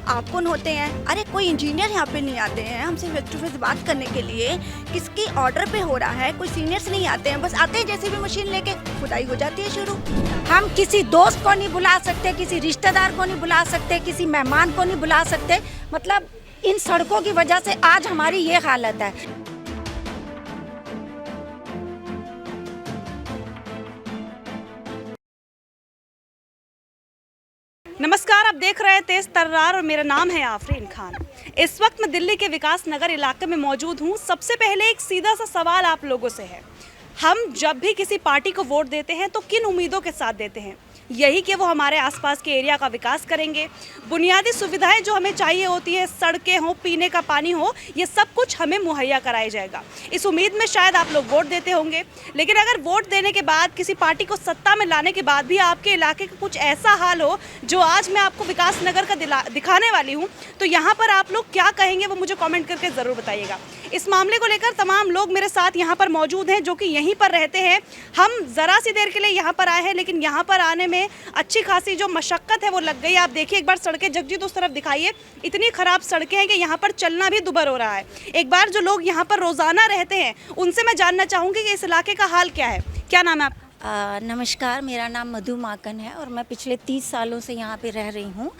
आप कौन होते हैं? अरे कोई इंजीनियर यहाँ पे नहीं आते हैं हमसे फेस टू फेस बात करने के लिए। किसकी ऑर्डर पे हो रहा है, कोई सीनियर्स नहीं आते हैं, बस आते हैं जैसे भी मशीन लेके खुदाई हो जाती है शुरू। हम किसी दोस्त को नहीं बुला सकते, किसी रिश्तेदार को नहीं बुला सकते, किसी मेहमान को नहीं बुला सकते। मतलब इन सड़कों की वजह से आज हमारी ये हालत है। नमस्कार, आप देख रहे हैं तेज तर्रार और मेरा नाम है आफरीन खान। इस वक्त मैं दिल्ली के विकास नगर इलाके में मौजूद हूँ। सबसे पहले एक सीधा सा सवाल आप लोगों से है, हम जब भी किसी पार्टी को वोट देते हैं तो किन उम्मीदों के साथ देते हैं? यही कि वो हमारे आसपास के एरिया का विकास करेंगे, बुनियादी सुविधाएं जो हमें चाहिए होती है, सड़कें हो, पीने का पानी हो, ये सब कुछ हमें मुहैया कराया जाएगा। इस उम्मीद में शायद आप लोग वोट देते होंगे। लेकिन अगर वोट देने के बाद किसी पार्टी को सत्ता में लाने के बाद भी आपके इलाके का कुछ ऐसा हाल हो जो आज मैं आपको विकास नगर का दिखाने वाली हूँ, तो यहाँ पर आप लोग क्या कहेंगे वो मुझे कॉमेंट करके ज़रूर बताइएगा। इस मामले को लेकर तमाम लोग मेरे साथ यहाँ पर मौजूद हैं जो कि यहीं पर रहते हैं। हम ज़रा सी देर के लिए यहाँ पर आए हैं, लेकिन यहाँ पर आने में अच्छी खासी जो मशक्क़त है वो लग गई। आप देखिए एक बार सड़कें, जगजीत उस तरफ दिखाइए, इतनी ख़राब सड़कें हैं कि यहाँ पर चलना भी दुभर हो रहा है। एक बार जो लोग यहाँ पर रोज़ाना रहते हैं उनसे मैं जानना चाहूँगी कि इस इलाके का हाल क्या है। क्या नाम है आपका? नमस्कार, मेरा नाम मधु माकन है और मैं पिछले 30 सालों से यहाँ पे रह रही हूँ।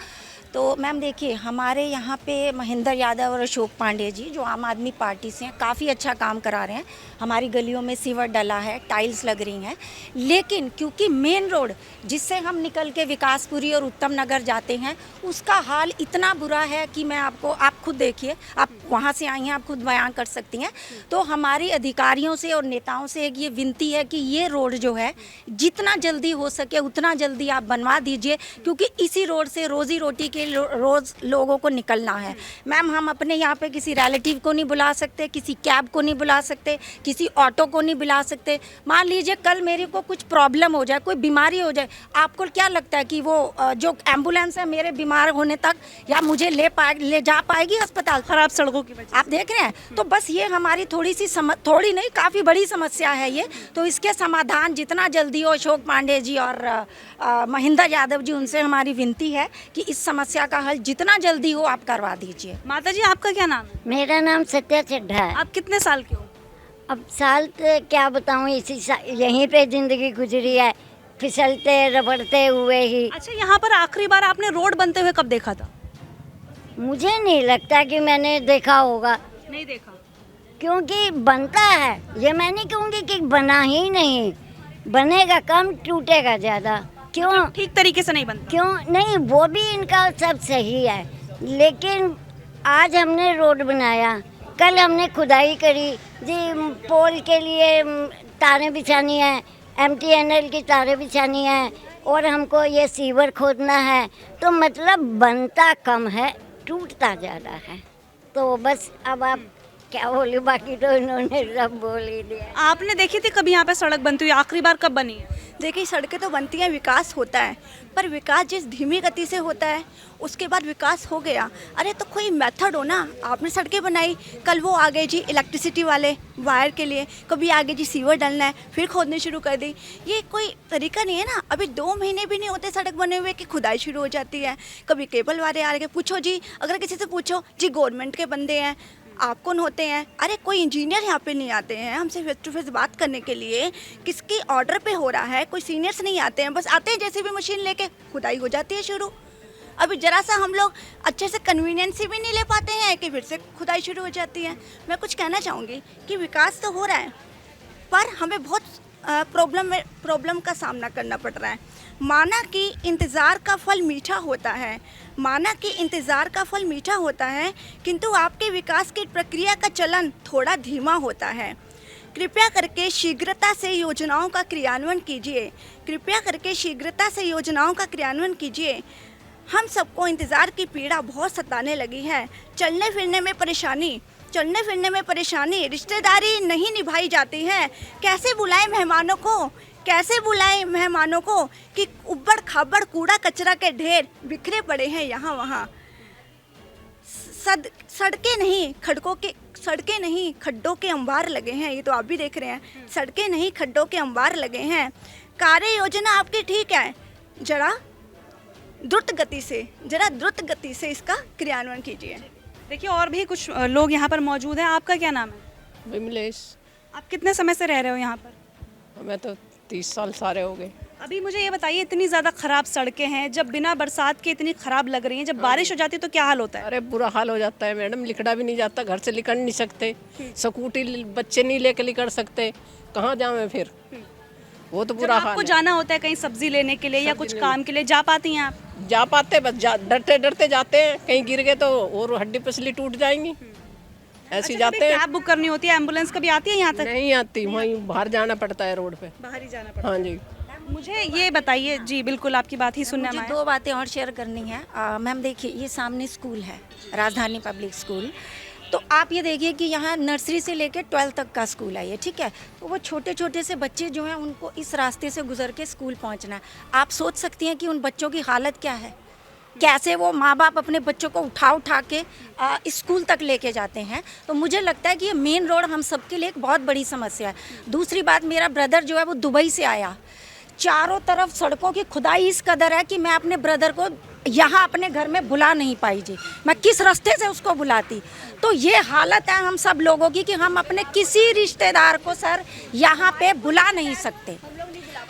तो मैम देखिए, हमारे यहाँ पे महेंद्र यादव और अशोक पांडे जी जो आम आदमी पार्टी से हैं, काफ़ी अच्छा काम करा रहे हैं। हमारी गलियों में सीवर डला है, टाइल्स लग रही हैं। लेकिन क्योंकि मेन रोड जिससे हम निकल के विकासपुरी और उत्तम नगर जाते हैं उसका हाल इतना बुरा है कि मैं आप खुद देखिए, आप वहाँ से आई हैं, आप खुद बयान कर सकती हैं। तो हमारी अधिकारियों से और नेताओं से एक ये विनती है कि ये रोड जो है जितना जल्दी हो सके उतना जल्दी आप बनवा दीजिए, क्योंकि इसी रोड से रोज़ी रोटी के रोज़ लोगों को निकलना है। मैम, हम अपने यहाँ पे किसी रिलेटिव को नहीं बुला सकते, किसी कैब को नहीं बुला सकते, किसी ऑटो को नहीं बुला सकते। मान लीजिए कल मेरे को कुछ प्रॉब्लम हो जाए, कोई बीमारी हो जाए, आपको क्या लगता है कि वो जो एम्बुलेंस है मेरे बीमार होने तक या मुझे ले जा पाएगी अस्पताल? खराब सड़कों की वजह आप देख रहे हैं। तो बस ये हमारी थोड़ी नहीं, काफ़ी बड़ी समस्या है ये। तो इसके समाधान जितना जल्दी हो, अशोक पांडे जी और महेंद्र यादव जी, उनसे हमारी विनती है कि इस समस्या का हल जितना जल्दी हो आप करवा दीजिए। माता जी, आपका क्या नाम है? मेरा नाम सत्या चड्ढा है। आप कितने साल के हो? अब साल तो क्या बताऊँ, यहीं पे ज़िंदगी गुजरी है, फिसलते रबड़ते हुए ही। अच्छा, यहाँ पर आखिरी बार आपने रोड बनते हुए कब देखा था? मुझे नहीं लगता कि मैंने देखा होगा। नहीं देखा? क्योंकि बनता है, ये मैं नहीं कहूँगी कि बना ही नहीं, बनेगा कम, टूटेगा ज़्यादा। क्यों? ठीक तरीके से नहीं बनता? क्यों नहीं, वो भी इनका सब सही है, लेकिन आज हमने रोड बनाया, कल हमने खुदाई करी जी, पोल के लिए तारें बिछानी है, MTNL की तारें बिछानी है, और हमको ये सीवर खोदना है। तो मतलब बनता कम है, टूटता ज़्यादा है। तो बस अब आप क्या बोले, बाकी तो इन्होंने सब बोल ही दिया। आपने देखी थी कभी यहाँ पे सड़क बनती हुई? आखिरी बार कब बनी है? देखिए, सड़कें तो बनती हैं, विकास होता है, पर विकास जिस धीमी गति से होता है उसके बाद विकास हो गया। अरे तो कोई मेथड हो ना। आपने सड़कें बनाई, कल वो आ गए जी इलेक्ट्रिसिटी वाले वायर के लिए, कभी आगे जी सीवर डलना है, फिर खोदने शुरू कर दी। ये कोई तरीका नहीं है ना। अभी 2 महीने भी नहीं होते सड़क बने हुए कि खुदाई शुरू हो जाती है। कभी केबल वाले आ गए, पूछो जी, अगर किसी से पूछो जी गवर्नमेंट के बंदे हैं, आप कौन होते हैं? अरे कोई इंजीनियर यहाँ पे नहीं आते हैं हमसे फेस टू फेस बात करने के लिए। किसकी ऑर्डर पे हो रहा है, कोई सीनियर्स नहीं आते हैं, बस आते हैं जैसे भी मशीन लेके खुदाई हो जाती है शुरू। अभी ज़रा सा हम लोग अच्छे से कन्वीनियंस भी नहीं ले पाते हैं कि फिर से खुदाई शुरू हो जाती है। मैं कुछ कहना चाहूँगी कि विकास तो हो रहा है, पर हमें बहुत प्रॉब्लम का सामना करना पड़ रहा है। माना कि इंतज़ार का फल मीठा होता है, किंतु आपके विकास की प्रक्रिया का चलन थोड़ा धीमा होता है। कृपया करके शीघ्रता से योजनाओं का क्रियान्वयन कीजिए। हम सबको इंतज़ार की पीड़ा बहुत सताने लगी है। चलने फिरने में परेशानी, रिश्तेदारी नहीं निभाई जाती है। कैसे बुलाएं मेहमानों को कि उबड़ खाबड़ कूड़ा कचरा के ढेर बिखरे पड़े हैं यहाँ वहाँ। सड़कें नहीं खड्डों के अंबार लगे हैं। ये तो आप भी देख रहे हैं, सड़कें नहीं खड्डों के अंबार लगे हैं। कार्य योजना आपकी ठीक है, जरा द्रुत गति से, जरा द्रुत गति से इसका क्रियान्वयन कीजिए। देखिए और भी कुछ लोग यहाँ पर मौजूद हैं। आपका क्या नाम है? विमलेश। आप कितने समय से रह रहे हो यहाँ पर? मैं तो 30 साल सारे हो गए। अभी मुझे ये बताइए, इतनी ज़्यादा ख़राब सड़कें हैं, जब बिना बरसात के इतनी ख़राब लग रही हैं, जब बारिश हो जाती है तो क्या हाल होता है? अरे बुरा हाल हो जाता है मैडम, लिखड़ा भी नहीं जाता, घर से निकल नहीं सकते, स्कूटी बच्चे नहीं लेके निकल सकते, कहाँ जाऊँ फिर, वो तो जब बुरा हाल आपको है। जाना होता है कहीं सब्जी लेने के लिए या कुछ काम के लिए, जा पाती हैं आप? जा पाते बस डरते डरते जाते हैं, कहीं गिर गए तो और हड्डी पसली टूट जाएंगी, ऐसे अच्छा, जाते कभी हैं। कैब बुक करनी होती है, एम्बुलेंस कभी आती है यहाँ तक? नहीं आती, वहीं बाहर जाना पड़ता है रोड पे। बाहर ही जाना पड़ता हाँ जी। है। मुझे ये बताइए जी, बिल्कुल आपकी बात ही सुनने में मुझे आया। 2 बातें और शेयर करनी है। मैम देखिए, ये सामने स्कूल है, राजधानी पब्लिक स्कूल। तो आप ये देखिए कि यहाँ नर्सरी से लेकर 12 तक का स्कूल है ये, ठीक है। तो वो छोटे छोटे से बच्चे जो हैं उनको इस रास्ते से गुजर के स्कूल पहुँचना है। आप सोच सकती हैं कि उन बच्चों की हालत क्या है, कैसे वो माँ बाप अपने बच्चों को उठा के स्कूल तक लेके जाते हैं। तो मुझे लगता है कि ये मेन रोड हम सबके लिए एक बहुत बड़ी समस्या है। दूसरी बात, मेरा ब्रदर जो है वो दुबई से आया, चारों तरफ सड़कों की खुदाई इस कदर है कि मैं अपने ब्रदर को यहाँ अपने घर में बुला नहीं पाई जी, मैं किस रास्ते से उसको बुलाती। तो ये हालत है हम सब लोगों की कि हम अपने किसी रिश्तेदार को सर यहाँ पे बुला नहीं सकते,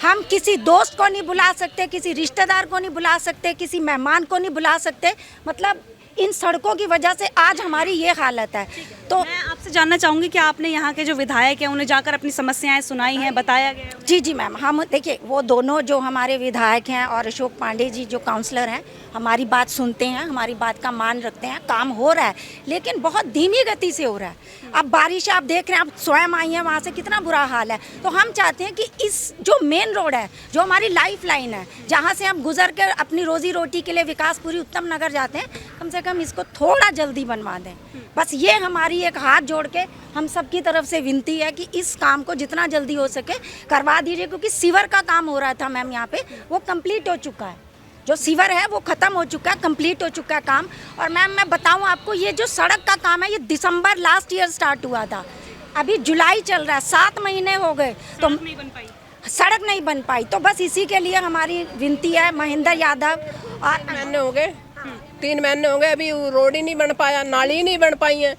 हम किसी दोस्त को नहीं बुला सकते, किसी रिश्तेदार को नहीं बुला सकते, किसी मेहमान को नहीं बुला सकते। मतलब इन सड़कों की वजह से आज हमारी ये हालत है। तो मैं आपसे जानना चाहूँगी कि आपने यहाँ के जो विधायक हैं उन्हें जाकर अपनी समस्याएं सुनाई हैं, बताया गया है? जी मैम, हम देखिए वो दोनों जो हमारे विधायक हैं और अशोक पांडे जी जो काउंसलर हैं, हमारी बात सुनते हैं, हमारी बात का मान रखते हैं, काम हो रहा है लेकिन बहुत धीमी गति से हो रहा है। अब बारिश आप देख रहे हैं, आप स्वयं आई हैं वहाँ से, कितना बुरा हाल है। तो हम चाहते हैं कि इस जो मेन रोड है, जो हमारी लाइफ लाइन है, जहाँ से हम गुजर कर अपनी रोजी रोटी के लिए विकासपुरी उत्तम नगर जाते हैं, कम से कम इसको थोड़ा जल्दी बनवा दें। बस ये हमारी एक हाथ जोड़ के हम सब की तरफ से विनती है कि इस काम को जितना जल्दी हो सके करवा दीजिए, क्योंकि सीवर का काम हो रहा था मैम यहाँ पे, वो कंप्लीट हो चुका है। जो सीवर है वो ख़त्म हो चुका है, कंप्लीट हो चुका है काम। और मैम मैं बताऊँ आपको, ये जो सड़क का काम है ये दिसंबर लास्ट ईयर स्टार्ट हुआ था, अभी जुलाई चल रहा है, 7 महीने हो गए तो नहीं बन पाई, सड़क नहीं बन पाई। तो बस इसी के लिए हमारी विनती है, महेंद्र यादव और महीने हो गए, 3 महीने हो गए, अभी रोड ही नहीं बन पाया, नाली ही नहीं बन पाई है,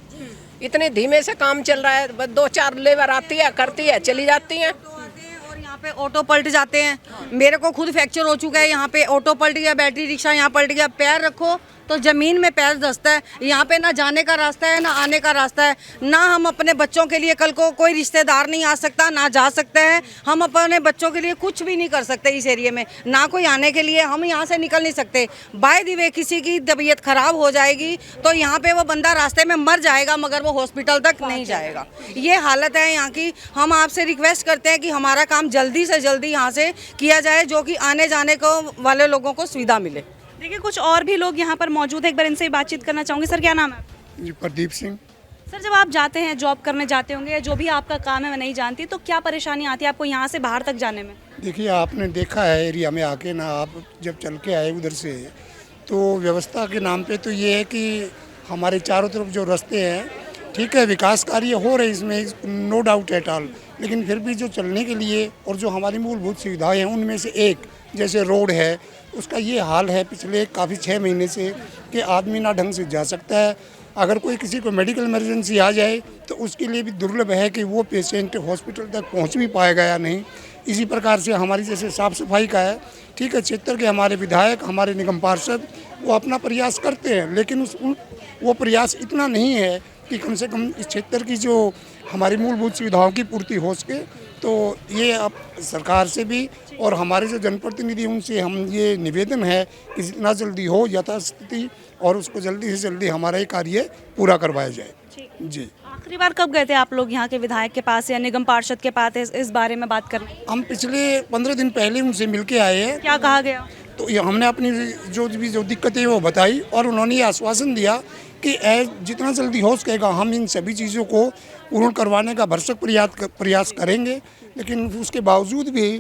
इतने धीमे से काम चल रहा है। बस 2-4 लेबर आती है, करती है, चली जाती है। और यहाँ पे ऑटो पलट जाते हैं। मेरे को खुद फ्रैक्चर हो चुका है, यहाँ पे ऑटो पलट गया, बैटरी रिक्शा यहाँ पलट गया, पैर रखो तो ज़मीन में पैर धंसता है। यहाँ पे ना जाने का रास्ता है ना आने का रास्ता है, ना हम अपने बच्चों के लिए कल को कोई रिश्तेदार नहीं आ सकता, ना जा सकते हैं, हम अपने बच्चों के लिए कुछ भी नहीं कर सकते इस एरिया में, ना कोई आने के लिए, हम यहाँ से निकल नहीं सकते। बाय द वे किसी की तबीयत ख़राब हो जाएगी तो यहाँ पे वो बंदा रास्ते में मर जाएगा मगर वो हॉस्पिटल तक नहीं जाएगा। ये हालत है यहाँ की। हम आपसे रिक्वेस्ट करते हैं कि हमारा काम जल्दी से जल्दी यहाँ से किया जाए, जो कि आने जाने को वाले लोगों को सुविधा मिले। देखिए कुछ और भी लोग यहाँ पर मौजूद है, एक बार इनसे ही बातचीत करना चाहूँगी। सर क्या नाम है? जी प्रदीप सिंह। सर जब आप जाते हैं, जॉब करने जाते होंगे या जो भी आपका काम है मैं नहीं जानती, तो क्या परेशानी आती है आपको यहाँ से बाहर तक जाने में? देखिए आपने देखा है एरिया में आके ना, आप जब चल के आए उधर से, तो व्यवस्था के नाम पे तो ये है कि हमारे चारों तरफ जो रास्ते हैं, ठीक है विकास कार्य हो रहे इसमें, नो डाउट एट ऑल, लेकिन फिर भी जो चलने के लिए और जो हमारी मूलभूत सुविधाएं हैं उनमें से एक जैसे रोड है, उसका ये हाल है पिछले काफ़ी 6 महीने से कि आदमी ना ढंग से जा सकता है। अगर कोई किसी को मेडिकल इमरजेंसी आ जाए तो उसके लिए भी दुर्लभ है कि वो पेशेंट हॉस्पिटल तक पहुंच भी पाएगा या नहीं। इसी प्रकार से हमारी जैसे साफ़ सफाई का है, ठीक है, क्षेत्र के हमारे विधायक, हमारे निगम पार्षद वो अपना प्रयास करते हैं, लेकिन वो प्रयास इतना नहीं है कि कम से कम इस क्षेत्र की जो हमारी मूलभूत सुविधाओं की पूर्ति हो सके। तो ये अब सरकार से भी और हमारे जो जनप्रतिनिधि उनसे हम ये निवेदन है कि जितना जल्दी हो यथास्थिति और उसको जल्दी से जल्दी हमारा ये कार्य पूरा करवाया जाए। जी। आखिरी बार कब गए थे आप लोग यहाँ के विधायक के पास या निगम पार्षद के पास इस बारे में बात करने? हम पिछले 15 दिन पहले उनसे मिल के आए हैं। क्या कहा गया? तो ये हमने अपनी जो दिक्कतें वो बताई और उन्होंने ये आश्वासन दिया कि जितना जल्दी हो सकेगा हम इन सभी चीज़ों को पूर्ण करवाने का भरसक प्रयास करेंगे। लेकिन उसके बावजूद भी,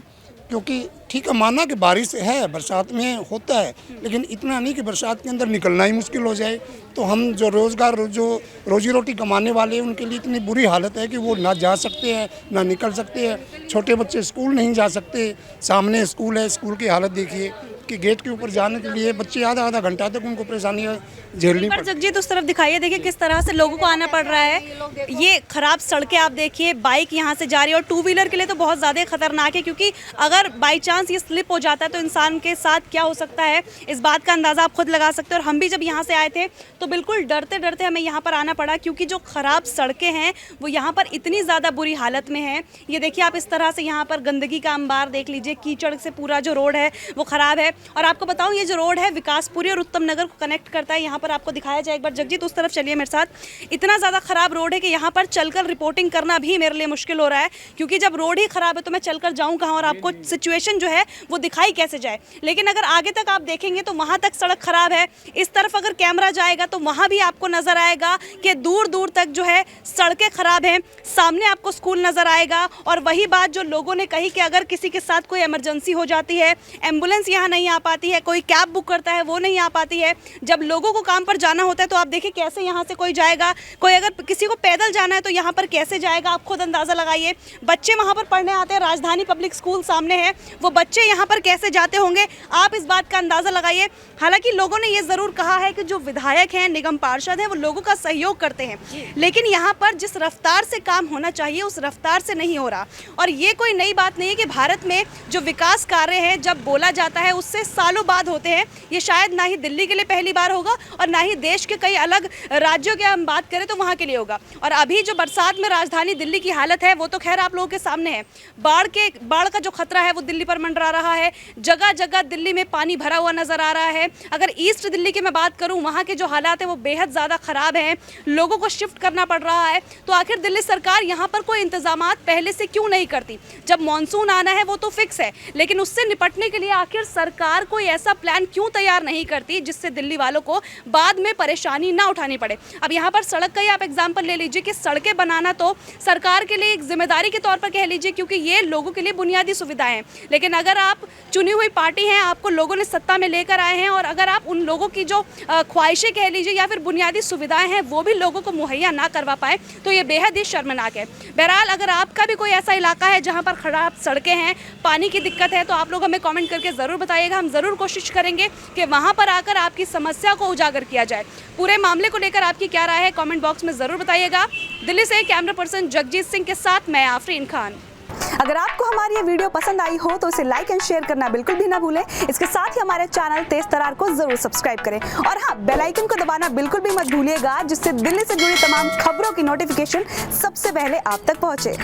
क्योंकि ठीक है माना कि बारिश है, बरसात में होता है, लेकिन इतना नहीं कि बरसात के अंदर निकलना ही मुश्किल हो जाए। तो हम जो रोजी रोटी कमाने वाले हैं उनके लिए इतनी बुरी हालत है कि वो ना जा सकते हैं ना निकल सकते हैं। छोटे बच्चे स्कूल नहीं जा सकते, सामने स्कूल है, स्कूल की हालत देखिए। कि गेट के ऊपर जाने के लिए बच्चे आधा घंटा तक उनको परेशानियाँ झेलनी पर पड़ती। जगजीत उस तरफ दिखाइए, देखिए किस तरह से लोगों को आना पड़ रहा है। ये खराब सड़कें आप देखिए, बाइक यहाँ से जा रही है और टू व्हीलर के लिए तो बहुत ज़्यादा खतरनाक है, क्योंकि अगर बाई चांस ये स्लिप हो जाता है तो इंसान के साथ क्या हो सकता है, इस बात का अंदाज़ा आप खुद लगा सकते हो। और हम भी जब यहाँ से आए थे तो बिल्कुल डरते डरते हमें यहाँ पर आना पड़ा, क्योंकि जो ख़राब सड़कें हैं वो यहाँ पर इतनी ज़्यादा बुरी हालत में है। ये देखिए आप इस तरह से यहाँ पर गंदगी का अंबार देख लीजिए, कीचड़ से पूरा जो रोड है वो ख़राब है। और आपको बताऊँ, ये जो रोड है विकासपुरी और उत्तम नगर को कनेक्ट करता है। यहाँ पर आपको दिखाया जाए एक बार, जगजीत उस तरफ चलिए मेरे साथ। इतना ज़्यादा ख़राब रोड है कि यहाँ पर चलकर रिपोर्टिंग करना भी मेरे लिए मुश्किल हो रहा है, क्योंकि जब रोड ही ख़राब है तो मैं चलकर जाऊँ कहाँ और आपको सिचुएशन जो है वो दिखाई कैसे जाए। लेकिन अगर आगे तक आप देखेंगे तो वहाँ तक सड़क ख़राब है, इस तरफ अगर कैमरा जाएगा तो वहाँ भी आपको नज़र आएगा कि दूर दूर तक जो है सड़कें ख़राब हैं। सामने आपको स्कूल नज़र आएगा। और वही बात जो लोगों ने कही कि अगर किसी के साथ कोई इमरजेंसी हो जाती है, एम्बुलेंस यहाँ नहीं आ पाती है, कोई कैब बुक करता है वो नहीं आ पाती है, जब लोगों को काम पर जाना होता है तो आप देखिए कैसे यहाँ से कोई जाएगा। कोई अगर किसी को पैदल जाना है तो यहाँ पर कैसे जाएगा, आप खुद अंदाज़ा लगाइए। बच्चे वहाँ पर पढ़ने आते हैं, राजधानी पब्लिक स्कूल सामने है, वो बच्चे यहाँ पर कैसे जाते होंगे, आप इस बात का अंदाज़ा लगाइए। हालांकि लोगों ने ये ज़रूर कहा है कि जो विधायक हैं, निगम पार्षद हैं, वो लोगों का सहयोग करते हैं, लेकिन यहाँ पर जिस रफ्तार से काम होना चाहिए उस रफ्तार से नहीं हो रहा। और ये कोई नई बात नहीं है कि भारत में जो विकास कार्य हैं जब बोला जाता है उससे सालों बाद होते हैं। ये शायद ना ही दिल्ली के लिए पहली बार होगा और ना ही देश के कई अलग राज्यों की हम बात करें तो वहाँ के लिए होगा। और अभी जो बरसात में राजधानी दिल्ली की हालत है वो तो खैर आप लोगों के सामने है। बाढ़ का जो खतरा है वो दिल्ली पर मंडरा रहा है, जगह जगह दिल्ली में पानी भरा हुआ नजर आ रहा है। अगर ईस्ट दिल्ली की मैं बात करूं, वहाँ के जो हालात है वो बेहद ज़्यादा ख़राब हैं, लोगों को शिफ्ट करना पड़ रहा है। तो आखिर दिल्ली सरकार यहाँ पर कोई इंतजामात पहले से क्यों नहीं करती? जब मॉनसून आना है वो तो फिक्स है, लेकिन उससे निपटने के लिए आखिर सरकार कोई ऐसा प्लान क्यों तैयार नहीं करती जिससे दिल्ली वालों को बाद में परेशानी ना उठानी पड़े। अब यहाँ पर सड़क का ही आप एग्जाम्पल ले लीजिए कि सड़कें बनाना तो सरकार के लिए एक जिम्मेदारी के तौर पर कह लीजिए, क्योंकि ये लोगों के लिए बुनियादी सुविधाएं हैं। लेकिन अगर आप चुनी हुई पार्टी हैं, आपको लोगों ने सत्ता में लेकर आए हैं, और अगर आप उन लोगों की जो ख्वाहिशें कह लीजिए या फिर बुनियादी सुविधाएं हैं वो भी लोगों को मुहैया ना करवा पाए, तो ये बेहद ही शर्मनाक है। बहरहाल अगर आपका भी कोई ऐसा इलाका है जहाँ पर खराब सड़कें हैं, पानी की दिक्कत है, तो आप लोग हमें कमेंट करके ज़रूर बताइएगा। हम ज़रूर कोशिश करेंगे कि वहाँ पर आकर आपकी समस्या को उजागर किया जाए। पूरे मामले को लेकर आपकी क्या राय है कमेंट बॉक्स में ज़रूर बताइएगा। दिल्ली से कैमरा पर्सन जगजीत सिंह के साथ मैं आफरीन खान। अगर आपको हमारी ये वीडियो पसंद आई हो तो इसे लाइक एंड शेयर करना बिल्कुल भी ना भूलें। इसके साथ ही हमारे चैनल तेज तरार को जरूर सब्सक्राइब करें और हाँ, बेल आइकन को दबाना बिल्कुल भी मत भूलिएगा, जिससे दिल्ली से जुड़ी तमाम खबरों की नोटिफिकेशन सबसे पहले आप तक पहुंचे।